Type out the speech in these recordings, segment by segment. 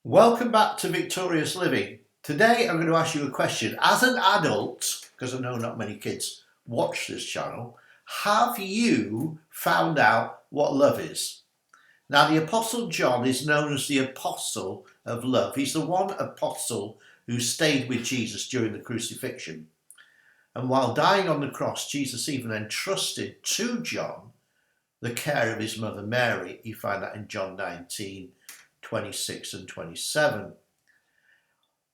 Welcome back to Victorious Living. Today I'm going to ask you a question. As an adult, because I know not many kids watch this channel, have you found out what love is? Now, the Apostle John is known as the Apostle of Love. He's the one apostle who stayed with Jesus during the crucifixion. And while dying on the cross, Jesus even entrusted to John the care of his mother Mary. You find that in John 19:26 and 27.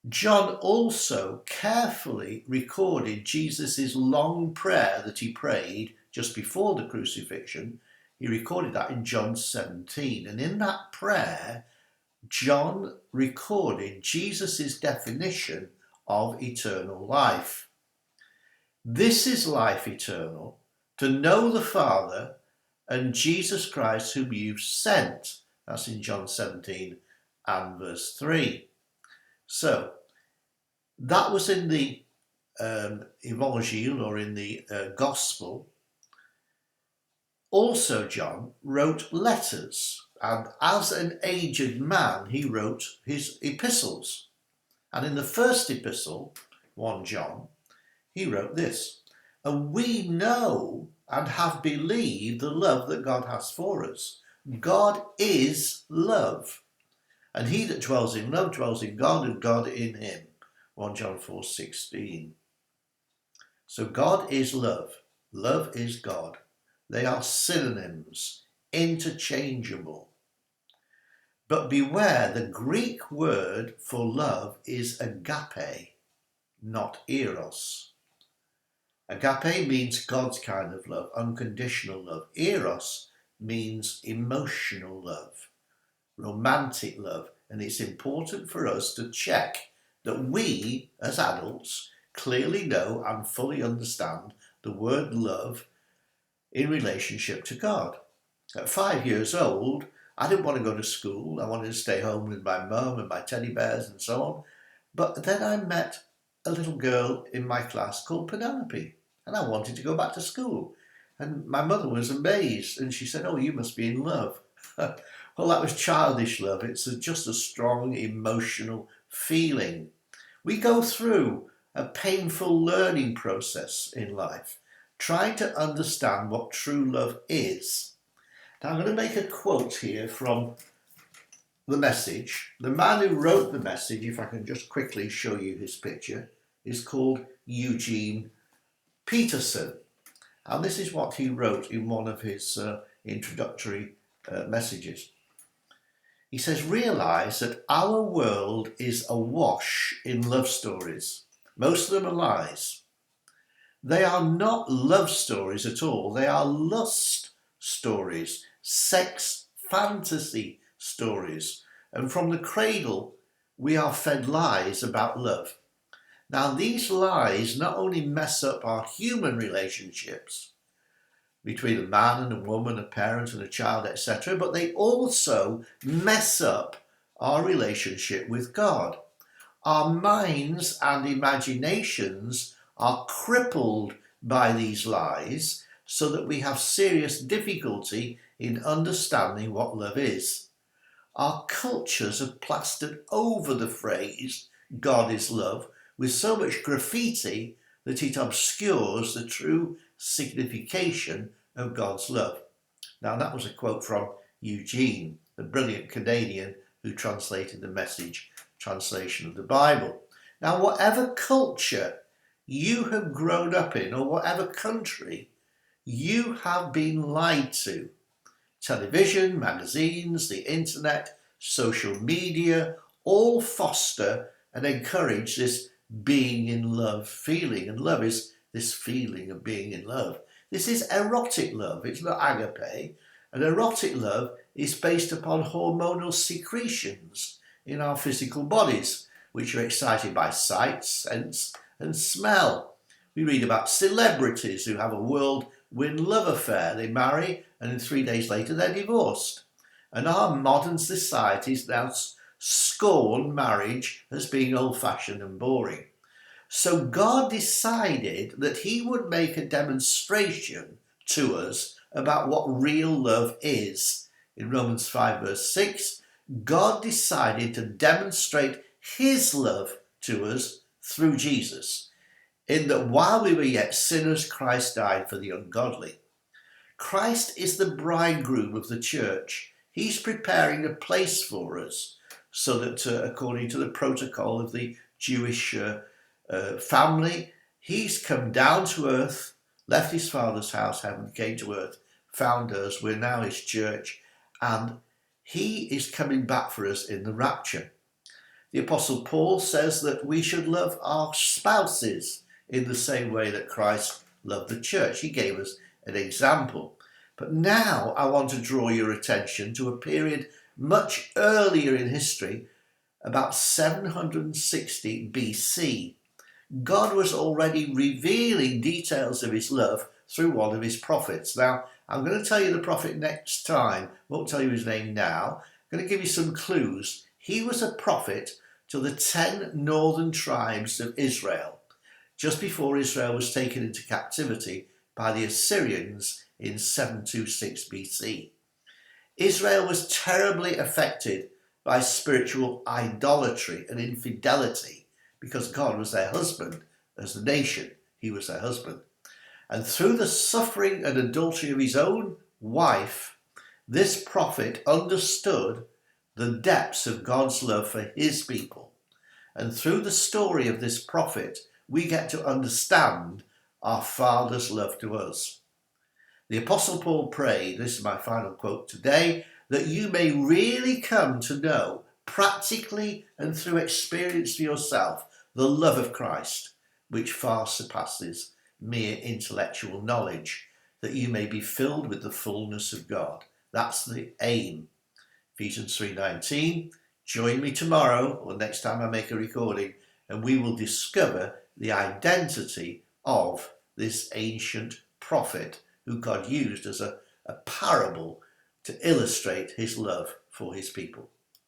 John also carefully recorded Jesus' long prayer that he prayed just before the crucifixion. He recorded that in John 17. And in that prayer, John recorded Jesus' definition of eternal life. This is life eternal, to know the Father and Jesus Christ whom you've sent. That's in John 17 and verse 3. So, that was in the Evangel, or in the Gospel. Also, John wrote letters, and as an aged man, he wrote his epistles. And in the first epistle, 1 John, he wrote this: "And we know and have believed the love that God has for us. God is love, and he that dwells in love dwells in God, and God in him." 1 John 4:16. So God is love. Love is God. They are synonyms, interchangeable. But beware, the Greek word for love is agape, not eros. Agape means God's kind of love, unconditional love. Eros means emotional love, romantic love. And it's important for us to check that we, as adults, clearly know and fully understand the word love in relationship to God. At 5 years old, I didn't want to go to school. I wanted to stay home with my mum and my teddy bears and so on. But then I met a little girl in my class called Penelope, and I wanted to go back to school. And my mother was amazed, and she said, "Oh, you must be in love." Well, that was childish love. It's just a strong emotional feeling. We go through a painful learning process in life, trying to understand what true love is. Now, I'm going to make a quote here from the message. The man who wrote the message, if I can just quickly show you his picture, is called Eugene Peterson. And this is what he wrote in one of his introductory messages. He says, "Realize that our world is awash in love stories. Most of them are lies. They are not love stories at all. They are lust stories, sex fantasy stories. And from the cradle, we are fed lies about love. Now, these lies not only mess up our human relationships between a man and a woman, a parent and a child, etc., but they also mess up our relationship with God. Our minds and imaginations are crippled by these lies, so that we have serious difficulty in understanding what love is. Our cultures have plastered over the phrase, 'God is love,' with so much graffiti that it obscures the true signification of God's love." Now, that was a quote from Eugene, the brilliant Canadian who translated the Message translation of the Bible. Now, whatever culture you have grown up in, or whatever country, you have been lied to. Television, magazines, the internet, social media, all foster and encourage this being in love feeling. And love is this feeling of being in love. This is erotic love. It's not agape. And erotic love is based upon hormonal secretions in our physical bodies, which are excited by sight, sense, and smell. We read about celebrities who have a whirlwind love affair. They marry, and 3 days later they're divorced. And our modern societies now scorn marriage as being old-fashioned and boring. So God decided that he would make a demonstration to us about what real love is. In Romans 5 verse 6, God decided to demonstrate his love to us through Jesus, in that while we were yet sinners, Christ died for the ungodly. Christ is the bridegroom of the church. He's preparing a place for us so that, according to the protocol of the Jewish family, he's come down to earth, left his father's house, heaven, came to earth, found us. We're now his church, and he is coming back for us in the rapture. The Apostle Paul says that we should love our spouses in the same way that Christ loved the church. He gave us an example. But now I want to draw your attention to a period much earlier in history, about 760 BC. God was already revealing details of his love through one of his prophets. Now, I'm going to tell you the prophet next time. Won't tell you his name now. I'm going to give you some clues. He was a prophet to the 10 northern tribes of Israel, just before Israel was taken into captivity by the Assyrians in 726 BC. Israel was terribly affected by spiritual idolatry and infidelity because God was their husband. As a nation, he was their husband. And through the suffering and adultery of his own wife, this prophet understood the depths of God's love for his people. And through the story of this prophet, we get to understand our Father's love to us. The Apostle Paul prayed, this is my final quote today, that you may really come to know, practically and through experience for yourself, the love of Christ, which far surpasses mere intellectual knowledge, that you may be filled with the fullness of God. That's the aim. Ephesians 3:19. Join me tomorrow or next time I make a recording, and we will discover the identity of this ancient prophet who God used as a parable to illustrate his love for his people.